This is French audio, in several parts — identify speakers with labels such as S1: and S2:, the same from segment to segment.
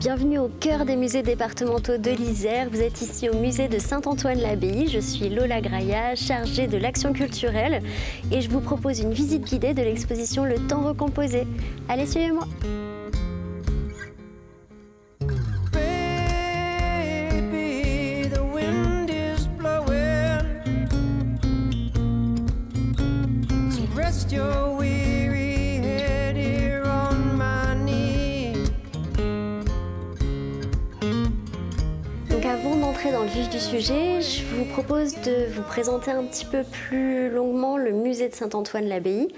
S1: Bienvenue au cœur des musées départementaux de l'Isère. Vous êtes ici au musée de Saint-Antoine-l'Abbaye. Je suis Lola Graia, chargée de l'action culturelle et je vous propose une visite guidée de l'exposition Le Temps recomposé. Allez, suivez-moi. Avant d'entrer dans le vif du sujet, je vous propose de vous présenter un petit peu plus longuement le musée de Saint-Antoine-l'Abbaye.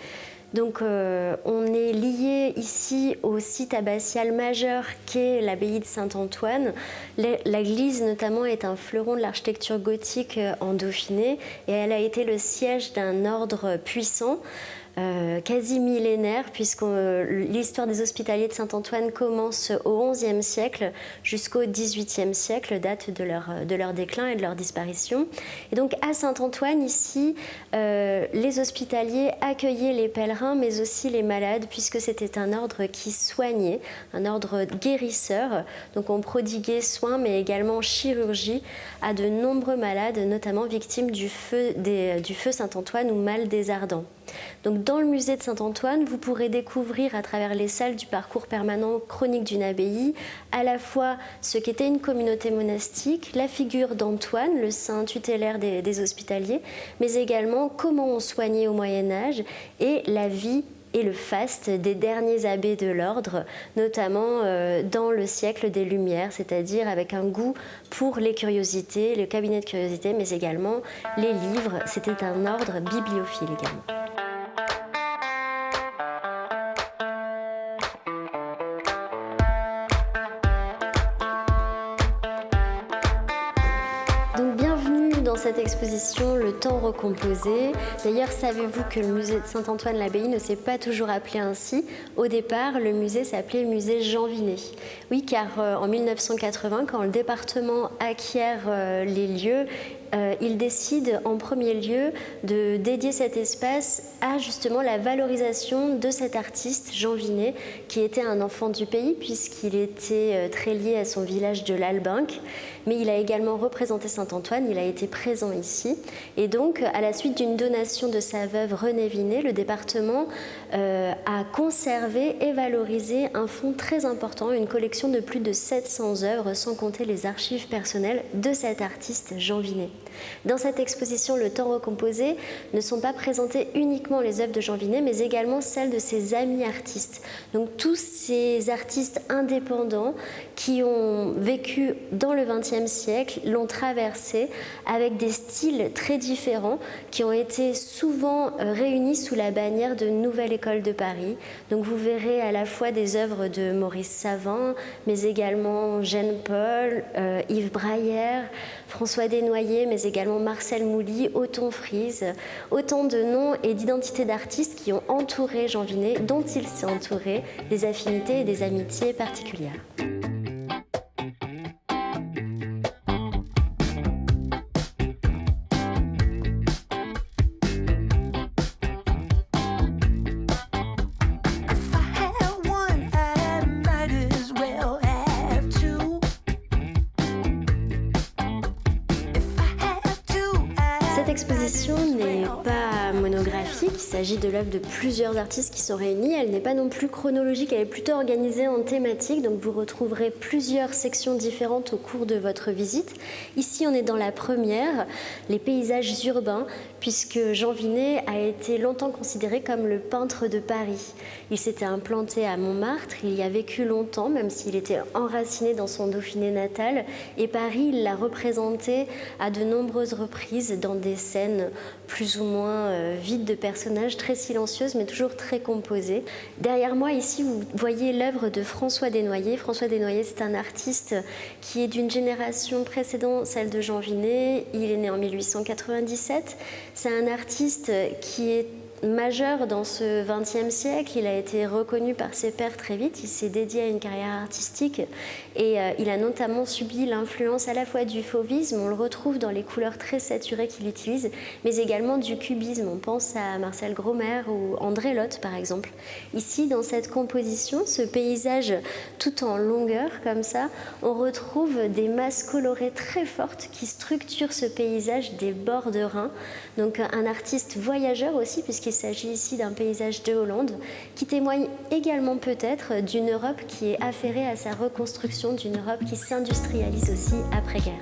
S1: Donc on est lié ici au site abbatial majeur qu'est l'abbaye de Saint-Antoine. L'église notamment est un fleuron de l'architecture gothique en Dauphiné et elle a été le siège d'un ordre puissant. Quasi millénaire, puisque l'histoire des hospitaliers de Saint-Antoine commence au XIe siècle jusqu'au XVIIIe siècle, date de leur déclin et de leur disparition. Et donc à Saint-Antoine, ici, les hospitaliers accueillaient les pèlerins, mais aussi les malades, puisque c'était un ordre qui soignait, un ordre guérisseur. Donc on prodiguait soins, mais également chirurgie à de nombreux malades, notamment victimes du feu Saint-Antoine ou mal des Ardents. Donc, dans le musée de Saint-Antoine, vous pourrez découvrir à travers les salles du parcours permanent chronique d'une abbaye à la fois ce qu'était une communauté monastique, la figure d'Antoine, le saint tutélaire des hospitaliers, mais également comment on soignait au Moyen-Âge et la vie et le faste des derniers abbés de l'ordre, notamment dans le siècle des Lumières, c'est-à-dire avec un goût pour les curiosités, le cabinet de curiosités, mais également les livres. C'était un ordre bibliophile également. Dans cette exposition, Le Temps recomposé. D'ailleurs, savez-vous que le musée de Saint-Antoine-l'Abbaye ne s'est pas toujours appelé ainsi? Au départ, le musée s'appelait musée Jean Vinet. Oui, car en 1980, quand le département acquiert les lieux, il décide en premier lieu de dédier cet espace à justement la valorisation de cet artiste, Jean Vinet, qui était un enfant du pays puisqu'il était très lié à son village de l'Albinque. Mais il a également représenté Saint-Antoine, il a été présent ici. Et donc, à la suite d'une donation de sa veuve Renée Vinet, le département a conservé et valorisé un fonds très important, une collection de plus de 700 œuvres, sans compter les archives personnelles de cet artiste Jean Vinet. Dans cette exposition, Le Temps recomposé, ne sont pas présentées uniquement les œuvres de Jean Vinet, mais également celles de ses amis artistes. Donc tous ces artistes indépendants qui ont vécu dans le XXe siècle, l'ont traversé avec des styles très différents qui ont été souvent réunis sous la bannière de Nouvelle École de Paris. Donc vous verrez à la fois des œuvres de Maurice Savin, mais également Jeanne Paul, Yves Braillère, François Desnoyers, mais également Marcel Mouly, Othon Frise, autant de noms et d'identités d'artistes qui ont entouré Jean Vinet, dont il s'est entouré des affinités et des amitiés particulières. Cette exposition n'est pas monographique, il s'agit de l'œuvre de plusieurs artistes qui sont réunis. Elle n'est pas non plus chronologique, elle est plutôt organisée en thématique, donc vous retrouverez plusieurs sections différentes au cours de votre visite. Ici, on est dans la première, les paysages urbains, puisque Jean Vinet a été longtemps considéré comme le peintre de Paris. Il s'était implanté à Montmartre, il y a vécu longtemps, même s'il était enraciné dans son Dauphiné natal, et Paris, il l'a représenté à de nombreuses reprises dans des scènes plus ou moins vides de personnages, très silencieuses mais toujours très composées. Derrière moi ici vous voyez l'œuvre de François Desnoyers. François Desnoyers, c'est un artiste qui est d'une génération précédente, celle de Jean Vinet. Il est né en 1897. C'est un artiste qui est majeur dans ce XXe siècle. Il a été reconnu par ses pairs très vite. Il s'est dédié à une carrière artistique et il a notamment subi l'influence à la fois du fauvisme, on le retrouve dans les couleurs très saturées qu'il utilise, mais également du cubisme. On pense à Marcel Gromer ou André Lotte par exemple. Ici, dans cette composition, ce paysage tout en longueur comme ça, on retrouve des masses colorées très fortes qui structurent ce paysage des bords de Rhin. Donc un artiste voyageur aussi, puisqu'il s'agit ici d'un paysage de Hollande, qui témoigne également peut-être d'une Europe qui est affairée à sa reconstruction, d'une Europe qui s'industrialise aussi après-guerre.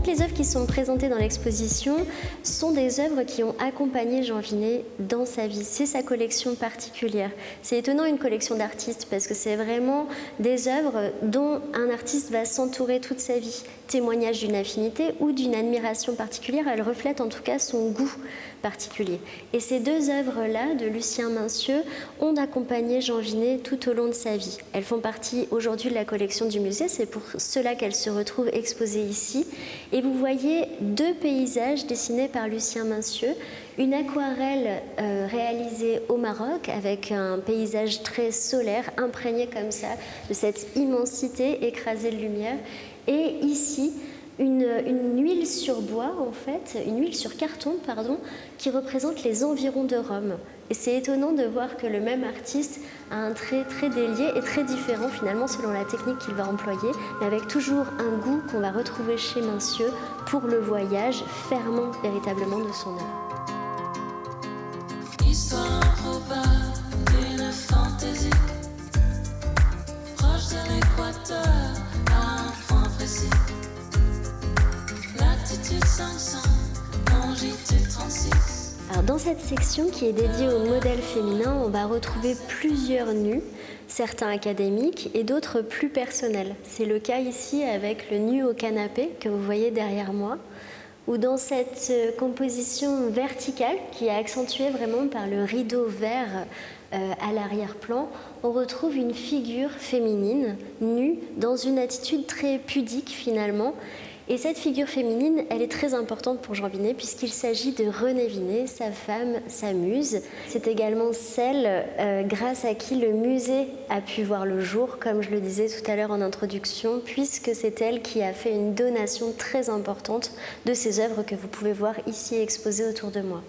S1: Les œuvres qui sont présentées dans l'exposition sont des œuvres qui ont accompagné Jean Vinet dans sa vie. C'est sa collection particulière. C'est étonnant une collection d'artistes parce que c'est vraiment des œuvres dont un artiste va s'entourer toute sa vie. Témoignage d'une affinité ou d'une admiration particulière, elle reflète en tout cas son goût particulier. Et ces deux œuvres-là de Lucien Mincieux ont accompagné Jean Vinet tout au long de sa vie. Elles font partie aujourd'hui de la collection du musée, c'est pour cela qu'elles se retrouvent exposées ici. Et vous voyez deux paysages dessinés par Lucien Mincieux, une aquarelle réalisée au Maroc avec un paysage très solaire, imprégné comme ça de cette immensité écrasée de lumière, et ici une huile sur bois, en fait, une huile sur carton, pardon, qui représente les environs de Rome. Et c'est étonnant de voir que le même artiste a un trait très délié et très différent finalement selon la technique qu'il va employer, mais avec toujours un goût qu'on va retrouver chez Mincieux pour le voyage, fermant véritablement de son œuvre.
S2: Histoire improbable d'une fantaisie, proche de l'équateur à un point précis. Latitude 500, longitude 36.
S1: Alors dans cette section qui est dédiée au modèle féminin, on va retrouver plusieurs nus, certains académiques et d'autres plus personnels. C'est le cas ici avec le nu au canapé que vous voyez derrière moi, ou dans cette composition verticale qui est accentuée vraiment par le rideau vert à l'arrière-plan, on retrouve une figure féminine nue dans une attitude très pudique finalement. Et cette figure féminine, elle est très importante pour Jean Vinet puisqu'il s'agit de Renée Vinet, sa femme, sa muse. C'est également celle grâce à qui le musée a pu voir le jour, comme je le disais tout à l'heure en introduction, puisque c'est elle qui a fait une donation très importante de ces œuvres que vous pouvez voir ici exposées autour de moi.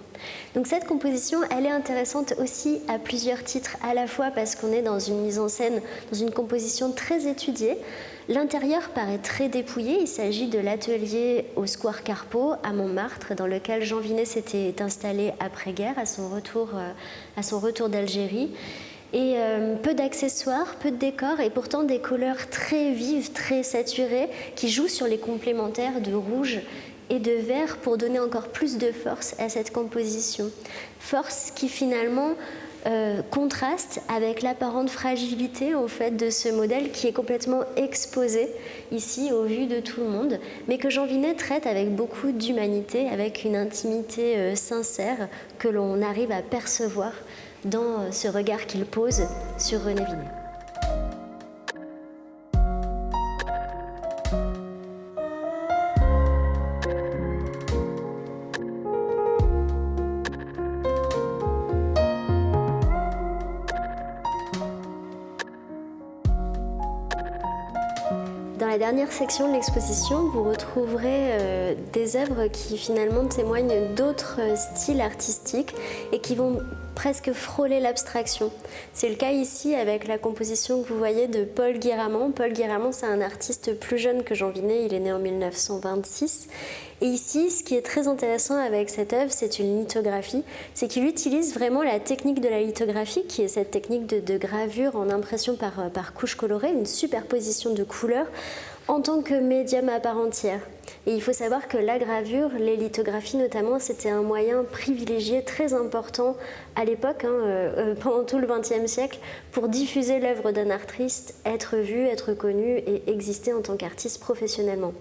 S1: Donc cette composition, elle est intéressante aussi à plusieurs titres, à la fois parce qu'on est dans une mise en scène, dans une composition très étudiée. L'intérieur paraît très dépouillé, il s'agit de l'atelier au Square Carpeaux à Montmartre, dans lequel Jean Vinet s'était installé après-guerre, à son retour d'Algérie. Et peu d'accessoires, peu de décors et pourtant des couleurs très vives, très saturées, qui jouent sur les complémentaires de rouge et de vert pour donner encore plus de force à cette composition. Force qui finalement contraste avec l'apparente fragilité en fait, de ce modèle qui est complètement exposé ici au vu de tout le monde, mais que Jean Vinet traite avec beaucoup d'humanité, avec une intimité sincère que l'on arrive à percevoir dans ce regard qu'il pose sur Renée Vinet. Dans la dernière section de l'exposition, vous retrouverez des œuvres qui finalement témoignent d'autres styles artistiques et qui vont presque frôler l'abstraction. C'est le cas ici avec la composition que vous voyez de Paul Guiramant. Paul Guiramant, c'est un artiste plus jeune que Jean Vinet, il est né en 1926. Et ici, ce qui est très intéressant avec cette œuvre, c'est une lithographie, c'est qu'il utilise vraiment la technique de la lithographie, qui est cette technique de gravure en impression par couche colorée, une superposition de couleurs, en tant que médium à part entière. Et il faut savoir que la gravure, les lithographies notamment, c'était un moyen privilégié très important à l'époque, pendant tout le XXe siècle, pour diffuser l'œuvre d'un artiste, être vu, être connu et exister en tant qu'artiste professionnellement.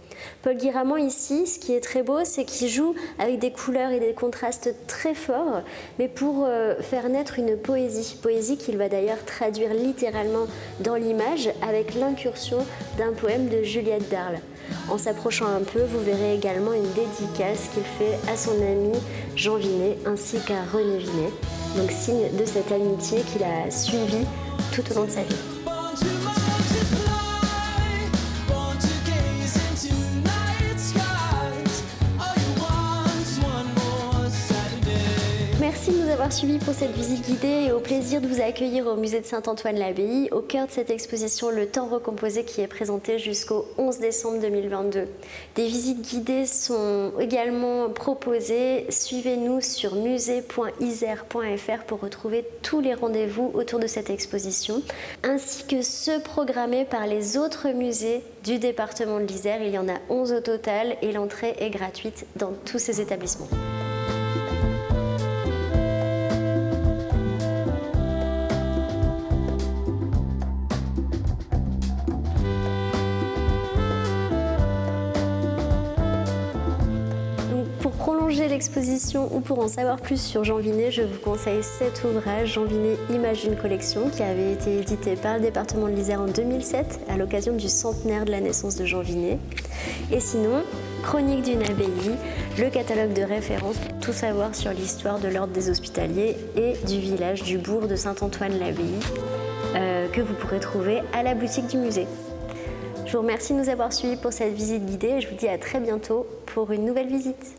S1: Paul Guiraman ici, ce qui est très beau, c'est qu'il joue avec des couleurs et des contrastes très forts, mais pour faire naître une poésie qu'il va d'ailleurs traduire littéralement dans l'image avec l'incursion d'un poème de Juliette d'Arles. En s'approchant un peu, vous verrez également une dédicace qu'il fait à son ami Jean Vinet ainsi qu'à René Vinet, donc signe de cette amitié qu'il a suivie tout au long de sa vie. Merci de nous avoir suivis pour cette visite guidée et au plaisir de vous accueillir au musée de Saint-Antoine-l'Abbaye, au cœur de cette exposition Le Temps recomposé qui est présentée jusqu'au 11 décembre 2022. Des visites guidées sont également proposées. Suivez-nous sur musée.isère.fr pour retrouver tous les rendez-vous autour de cette exposition, ainsi que ceux programmés par les autres musées du département de l'Isère. Il y en a 11 au total et l'entrée est gratuite dans tous ces établissements. Pour prolonger l'exposition ou pour en savoir plus sur Jean Vinet, je vous conseille cet ouvrage, Jean Vinet, Images d'une collection, qui avait été édité par le département de l'Isère en 2007 à l'occasion du centenaire de la naissance de Jean Vinet. Et sinon, Chronique d'une abbaye, le catalogue de référence pour tout savoir sur l'histoire de l'ordre des Hospitaliers et du village du bourg de Saint-Antoine-l'Abbaye, que vous pourrez trouver à la boutique du musée. Je vous remercie de nous avoir suivis pour cette visite guidée et je vous dis à très bientôt pour une nouvelle visite.